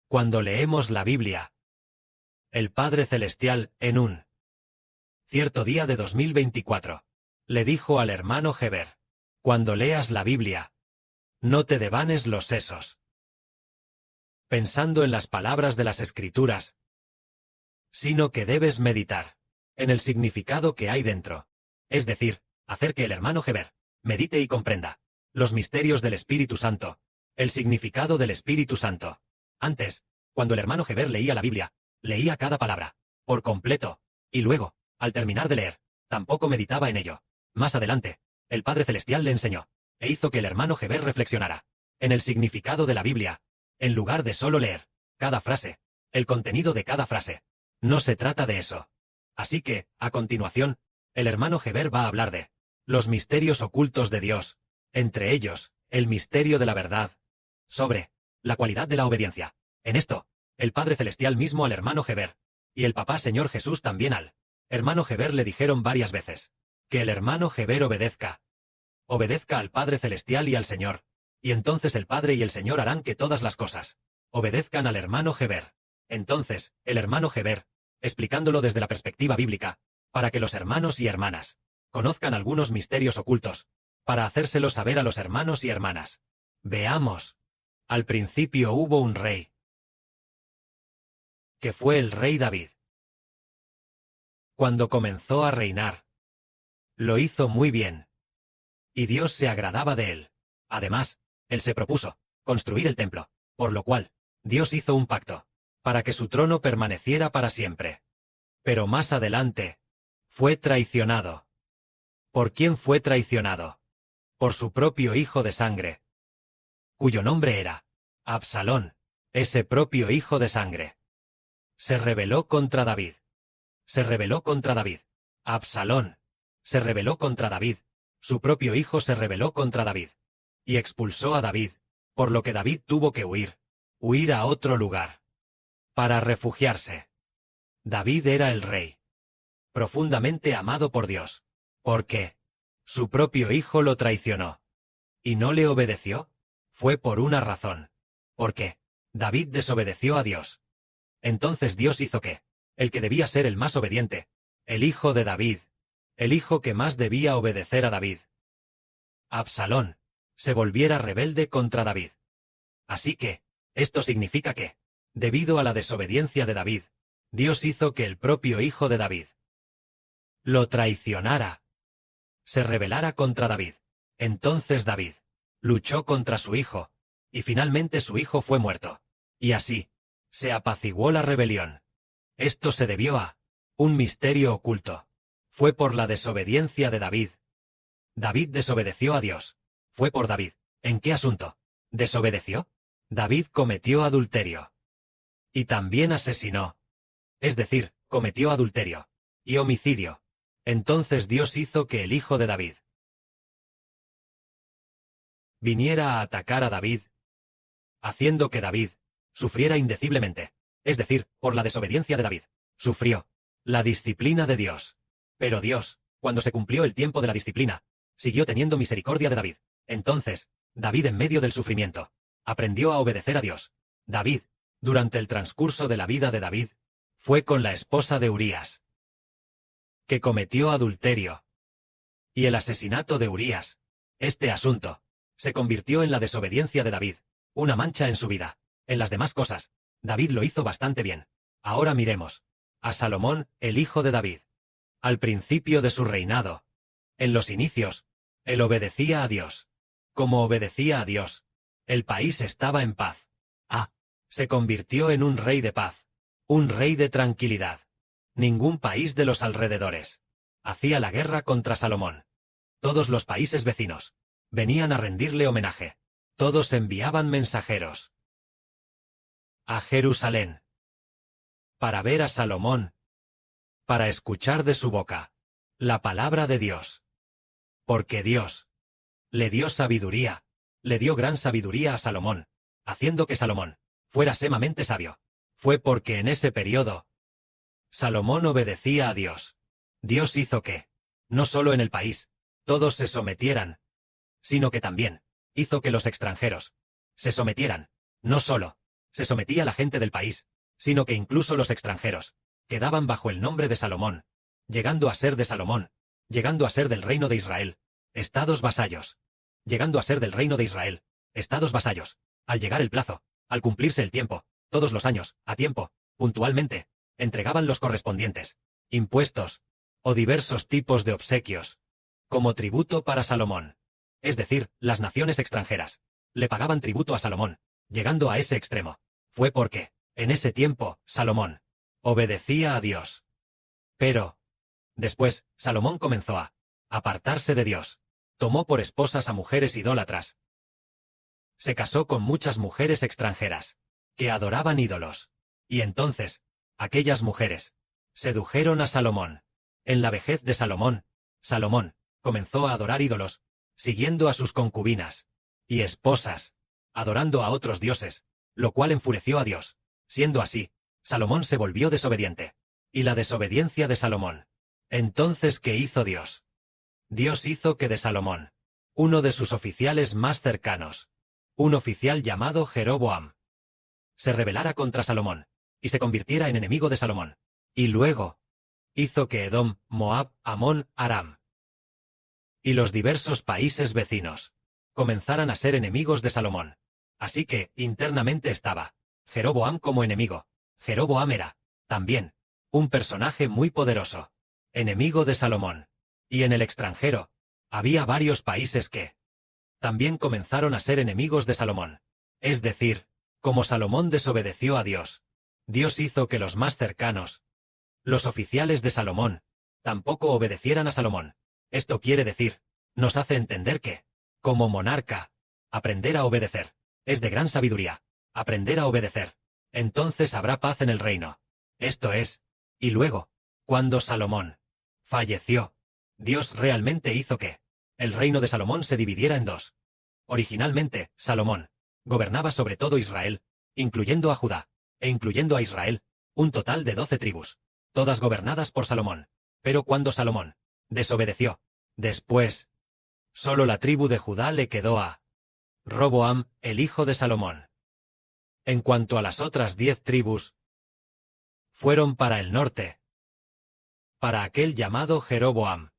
Cuando leemos la Biblia, el Padre Celestial, en un cierto día de 2024, le dijo al hermano Heber: cuando leas la Biblia, no te devanes los sesos, pensando en las palabras de las Escrituras, sino que debes meditar en el significado que hay dentro. Es decir, hacer que el hermano Heber medite y comprenda los misterios del Espíritu Santo, el significado del Espíritu Santo. Antes, cuando el hermano Heber leía la Biblia, leía cada palabra por completo, y luego, al terminar de leer, tampoco meditaba en ello. Más adelante, el Padre Celestial le enseñó, e hizo que el hermano Heber reflexionara en el significado de la Biblia, en lugar de solo leer cada frase, el contenido de cada frase. No se trata de eso. Así que, a continuación, el hermano Heber va a hablar de los misterios ocultos de Dios, entre ellos, el misterio de la verdad, sobre la cualidad de la obediencia. En esto, el Padre Celestial mismo al hermano Heber, y el Papá Señor Jesús también al hermano Heber le dijeron varias veces que el hermano Heber obedezca al Padre Celestial y al Señor, y entonces el Padre y el Señor harán que todas las cosas obedezcan al hermano Heber. Entonces, el hermano Heber, explicándolo desde la perspectiva bíblica, para que los hermanos y hermanas conozcan algunos misterios ocultos, para hacérselo saber a los hermanos y hermanas. Veamos. Al principio hubo un rey, que fue el rey David. Cuando comenzó a reinar, lo hizo muy bien, y Dios se agradaba de él. Además, él se propuso construir el templo, por lo cual, Dios hizo un pacto, para que su trono permaneciera para siempre. Pero más adelante, fue traicionado. ¿Por quién fue traicionado? Por su propio hijo de sangre, cuyo nombre era Absalón. Ese propio hijo de sangre se rebeló contra David. Se rebeló contra David. Absalón se rebeló contra David. Su propio hijo se rebeló contra David, y expulsó a David, por lo que David tuvo que huir a otro lugar, para refugiarse. David era el rey, profundamente amado por Dios, porque su propio hijo lo traicionó, y no le obedeció. Fue por una razón, porque David desobedeció a Dios. Entonces Dios hizo que el que debía ser el más obediente, el hijo de David, el hijo que más debía obedecer a David, Absalón, se volviera rebelde contra David. Así que, esto significa que, debido a la desobediencia de David, Dios hizo que el propio hijo de David lo traicionara, se rebelara contra David. Entonces David luchó contra su hijo, y finalmente su hijo fue muerto. Y así, se apaciguó la rebelión. Esto se debió a un misterio oculto. Fue por la desobediencia de David. David desobedeció a Dios. Fue por David. ¿En qué asunto desobedeció? David cometió adulterio. Y también asesinó. Es decir, cometió adulterio y homicidio. Entonces Dios hizo que el hijo de David viniera a atacar a David, haciendo que David sufriera indeciblemente. Es decir, por la desobediencia de David, sufrió la disciplina de Dios. Pero Dios, cuando se cumplió el tiempo de la disciplina, siguió teniendo misericordia de David. Entonces, David en medio del sufrimiento, aprendió a obedecer a Dios. David, durante el transcurso de la vida de David, fue con la esposa de Urías, que cometió adulterio, y el asesinato de Urías. Este asunto se convirtió en la desobediencia de David, una mancha en su vida. En las demás cosas, David lo hizo bastante bien. Ahora miremos a Salomón, el hijo de David. Al principio de su reinado, en los inicios, él obedecía a Dios. Como obedecía a Dios, el país estaba en paz. Se convirtió en un rey de paz, un rey de tranquilidad. Ningún país de los alrededores hacía la guerra contra Salomón. Todos los países vecinos venían a rendirle homenaje. Todos enviaban mensajeros a Jerusalén para ver a Salomón, para escuchar de su boca la palabra de Dios. Porque Dios le dio sabiduría, le dio gran sabiduría a Salomón, haciendo que Salomón fuera sumamente sabio. Fue porque en ese periodo Salomón obedecía a Dios. Dios hizo que, no solo en el país, todos se sometieran, sino que también hizo que los extranjeros se sometieran, no solo, se sometía la gente del país, sino que incluso los extranjeros quedaban bajo el nombre de Salomón, llegando a ser de Salomón, llegando a ser del reino de Israel, estados vasallos, llegando a ser del reino de Israel, estados vasallos, al llegar el plazo, al cumplirse el tiempo, todos los años, a tiempo, puntualmente, entregaban los correspondientes impuestos o diversos tipos de obsequios como tributo para Salomón. Es decir, las naciones extranjeras le pagaban tributo a Salomón, llegando a ese extremo. Fue porque, en ese tiempo, Salomón obedecía a Dios. Pero, después, Salomón comenzó a apartarse de Dios. Tomó por esposas a mujeres idólatras. Se casó con muchas mujeres extranjeras, que adoraban ídolos. Y entonces, aquellas mujeres sedujeron a Salomón. En la vejez de Salomón, Salomón comenzó a adorar ídolos, siguiendo a sus concubinas y esposas, adorando a otros dioses, lo cual enfureció a Dios. Siendo así, Salomón se volvió desobediente. Y la desobediencia de Salomón. Entonces, ¿qué hizo Dios? Dios hizo que de Salomón, uno de sus oficiales más cercanos, un oficial llamado Jeroboam, se rebelara contra Salomón, y se convirtiera en enemigo de Salomón. Y luego, hizo que Edom, Moab, Amón, Aram y los diversos países vecinos comenzaran a ser enemigos de Salomón. Así que, internamente estaba Jeroboam como enemigo. Jeroboam era, también, un personaje muy poderoso, enemigo de Salomón. Y en el extranjero, había varios países que también comenzaron a ser enemigos de Salomón. Es decir, como Salomón desobedeció a Dios, Dios hizo que los más cercanos, los oficiales de Salomón, tampoco obedecieran a Salomón. Esto quiere decir, nos hace entender que, como monarca, aprender a obedecer, es de gran sabiduría, aprender a obedecer. Entonces habrá paz en el reino. Esto es, y luego, cuando Salomón falleció, Dios realmente hizo que el reino de Salomón se dividiera en dos. Originalmente, Salomón gobernaba sobre todo Israel, incluyendo a Judá, e incluyendo a Israel, un total de 12 tribus, todas gobernadas por Salomón. Pero cuando Salomón desobedeció, después, solo la tribu de Judá le quedó a Roboam, el hijo de Salomón. En cuanto a las otras 10 tribus, fueron para el norte, para aquel llamado Jeroboam,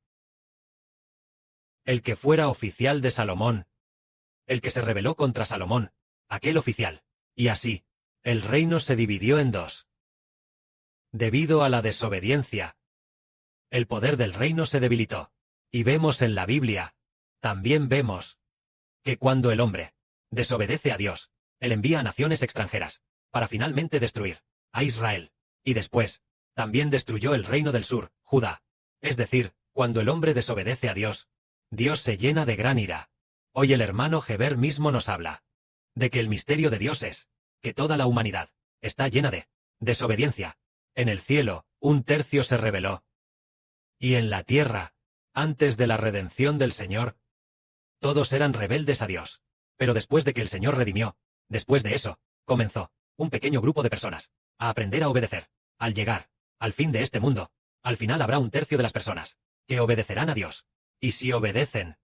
el que fuera oficial de Salomón, el que se rebeló contra Salomón, aquel oficial, y así, el reino se dividió en dos. Debido a la desobediencia, el poder del reino se debilitó, y vemos en la Biblia, también vemos, que cuando el hombre desobedece a Dios, él envía a naciones extranjeras, para finalmente destruir a Israel, y después, también destruyó el reino del sur, Judá. Es decir, cuando el hombre desobedece a Dios, Dios se llena de gran ira. Hoy el hermano Heber mismo nos habla de que el misterio de Dios es que toda la humanidad está llena de desobediencia. En el cielo, 1/3 se rebeló. Y en la tierra, antes de la redención del Señor, todos eran rebeldes a Dios. Pero después de que el Señor redimió, después de eso, comenzó un pequeño grupo de personas a aprender a obedecer. Al llegar al fin de este mundo, al final habrá 1/3 de las personas que obedecerán a Dios. Y si obedecen,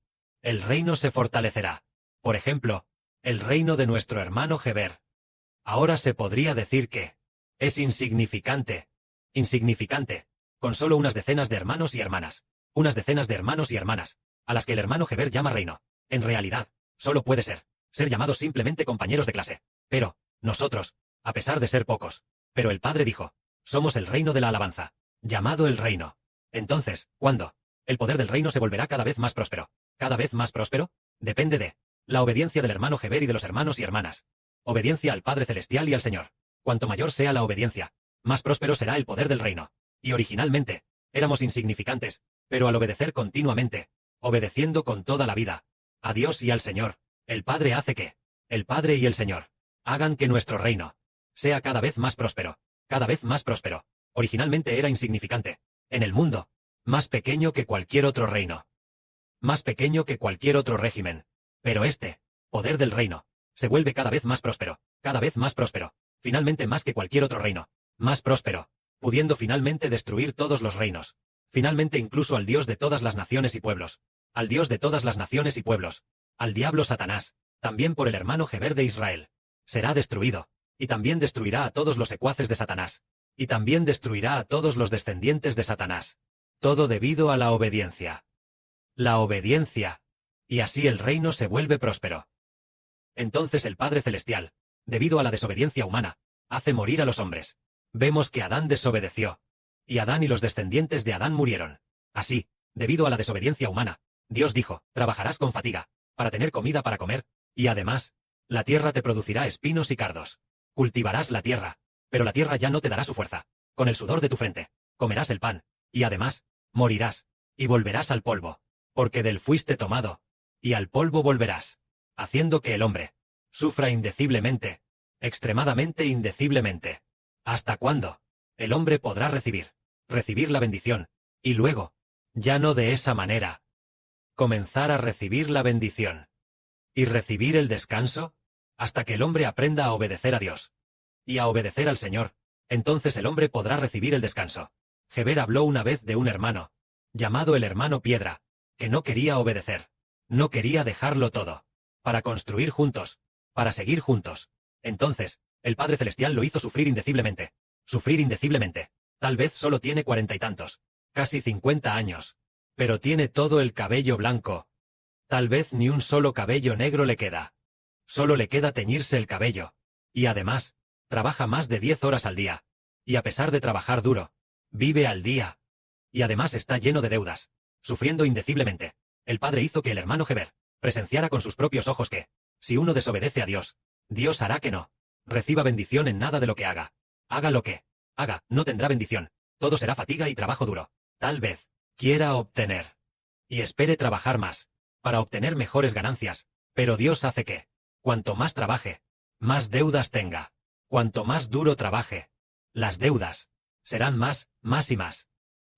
el reino se fortalecerá. Por ejemplo, el reino de nuestro hermano Heber. Ahora se podría decir que es insignificante, con solo unas decenas de hermanos y hermanas, unas decenas de hermanos y hermanas, a las que el hermano Heber llama reino. En realidad, solo puede ser llamados simplemente compañeros de clase. Pero, nosotros, a pesar de ser pocos, pero el Padre dijo, somos el reino de la alabanza, llamado el reino. Entonces, ¿cuándo? El poder del reino se volverá cada vez más próspero. ¿Cada vez más próspero? Depende de la obediencia del hermano Heber y de los hermanos y hermanas. Obediencia al Padre Celestial y al Señor. Cuanto mayor sea la obediencia, más próspero será el poder del reino. Y originalmente, éramos insignificantes, pero al obedecer continuamente, obedeciendo con toda la vida, a Dios y al Señor, el Padre hace que el Padre y el Señor hagan que nuestro reino sea cada vez más próspero, cada vez más próspero. Originalmente era insignificante, en el mundo, más pequeño que cualquier otro reino, más pequeño que cualquier otro régimen, pero este poder del reino se vuelve cada vez más próspero, finalmente más que cualquier otro reino, más próspero, pudiendo finalmente destruir todos los reinos, finalmente incluso al Dios de todas las naciones y pueblos, al Dios de todas las naciones y pueblos, al diablo Satanás, también por el hermano Heber de Israel, será destruido, y también destruirá a todos los secuaces de Satanás, y también destruirá a todos los descendientes de Satanás. Todo debido a la obediencia. La obediencia. Y así el reino se vuelve próspero. Entonces el Padre Celestial, debido a la desobediencia humana, hace morir a los hombres. Vemos que Adán desobedeció. Y Adán y los descendientes de Adán murieron. Así, debido a la desobediencia humana, Dios dijo, trabajarás con fatiga, para tener comida para comer, y además, la tierra te producirá espinos y cardos. Cultivarás la tierra, pero la tierra ya no te dará su fuerza. Con el sudor de tu frente, comerás el pan, y además, morirás, y volverás al polvo, porque del fuiste tomado, y al polvo volverás, haciendo que el hombre sufra indeciblemente, extremadamente indeciblemente. ¿Hasta cuándo? El hombre podrá recibir la bendición, y luego, ya no de esa manera, comenzar a recibir la bendición, y recibir el descanso, hasta que el hombre aprenda a obedecer a Dios, y a obedecer al Señor, entonces el hombre podrá recibir el descanso. Heber habló una vez de un hermano, llamado el hermano Piedra, que no quería obedecer, no quería dejarlo todo, para construir juntos, para seguir juntos. Entonces, el Padre Celestial lo hizo sufrir indeciblemente, tal vez solo tiene 40 y tantos, casi 50 años, pero tiene todo el cabello blanco. Tal vez ni un solo cabello negro le queda. Solo le queda teñirse el cabello. Y además, trabaja más de 10 horas al día. Y a pesar de trabajar duro, vive al día. Y además está lleno de deudas, sufriendo indeciblemente. El Padre hizo que el hermano Heber presenciara con sus propios ojos que, si uno desobedece a Dios, Dios hará que no reciba bendición en nada de lo que haga. Haga lo que haga, no tendrá bendición. Todo será fatiga y trabajo duro. Tal vez quiera obtener y espere trabajar más para obtener mejores ganancias, pero Dios hace que, cuanto más trabaje, más deudas tenga. Cuanto más duro trabaje, las deudas serán más y más.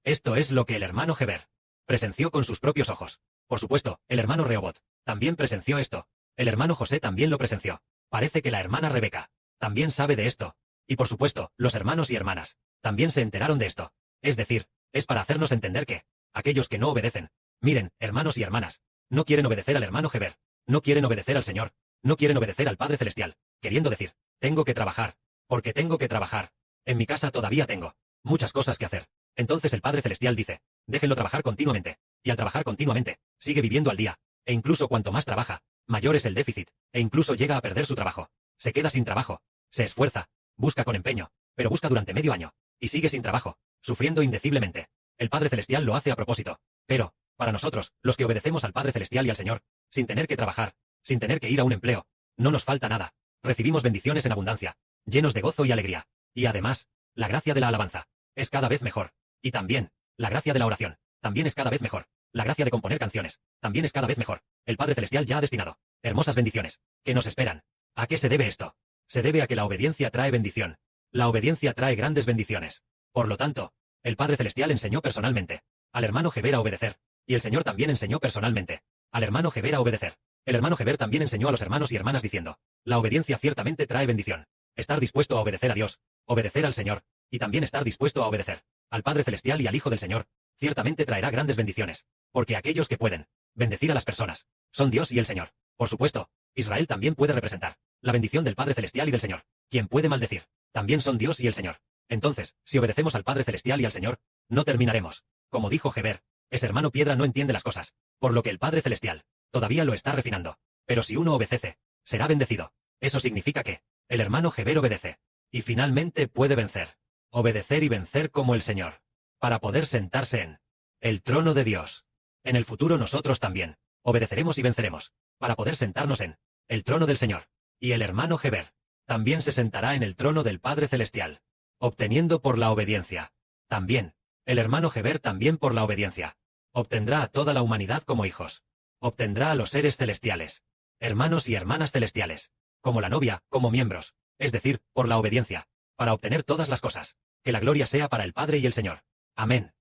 Esto es lo que el hermano Heber presenció con sus propios ojos. Por supuesto, el hermano Rehobot también presenció esto. El hermano José también lo presenció. Parece que la hermana Rebeca también sabe de esto. Y por supuesto, los hermanos y hermanas también se enteraron de esto. Es decir, es para hacernos entender que, aquellos que no obedecen, miren, hermanos y hermanas, no quieren obedecer al hermano Heber, no quieren obedecer al Señor, no quieren obedecer al Padre Celestial, queriendo decir, tengo que trabajar, porque tengo que trabajar. En mi casa todavía tengo muchas cosas que hacer. Entonces el Padre Celestial dice, déjenlo trabajar continuamente, y al trabajar continuamente, sigue viviendo al día, e incluso cuanto más trabaja, mayor es el déficit, e incluso llega a perder su trabajo. Se queda sin trabajo, se esfuerza, busca con empeño, pero busca durante medio año, y sigue sin trabajo, sufriendo indeciblemente. El Padre Celestial lo hace a propósito. Pero, para nosotros, los que obedecemos al Padre Celestial y al Señor, sin tener que trabajar, sin tener que ir a un empleo, no nos falta nada. Recibimos bendiciones en abundancia, llenos de gozo y alegría. Y además, la gracia de la alabanza es cada vez mejor. Y también, la gracia de la oración también es cada vez mejor. La gracia de componer canciones también es cada vez mejor. El Padre Celestial ya ha destinado hermosas bendiciones que nos esperan. ¿A qué se debe esto? Se debe a que la obediencia trae bendición. La obediencia trae grandes bendiciones. Por lo tanto, el Padre Celestial enseñó personalmente al hermano Heber a obedecer, y el Señor también enseñó personalmente al hermano Heber a obedecer. El hermano Heber también enseñó a los hermanos y hermanas diciendo, la obediencia ciertamente trae bendición. Estar dispuesto a obedecer a Dios, obedecer al Señor, y también estar dispuesto a obedecer al Padre Celestial y al Hijo del Señor, ciertamente traerá grandes bendiciones, porque aquellos que pueden bendecir a las personas son Dios y el Señor. Por supuesto, Israel también puede representar la bendición del Padre Celestial y del Señor. Quien puede maldecir también son Dios y el Señor. Entonces, si obedecemos al Padre Celestial y al Señor, no terminaremos. Como dijo Heber, ese hermano Piedra no entiende las cosas, por lo que el Padre Celestial todavía lo está refinando. Pero si uno obedece, será bendecido. Eso significa que el hermano Heber obedece, y finalmente puede vencer. Obedecer y vencer como el Señor, para poder sentarse en el trono de Dios. En el futuro nosotros también obedeceremos y venceremos, para poder sentarnos en el trono del Señor. Y el hermano Heber también se sentará en el trono del Padre Celestial, obteniendo por la obediencia. También, el hermano Heber también por la obediencia, obtendrá a toda la humanidad como hijos. Obtendrá a los seres celestiales, hermanos y hermanas celestiales, como la novia, como miembros, es decir, por la obediencia, para obtener todas las cosas. Que la gloria sea para el Padre y el Señor. Amén.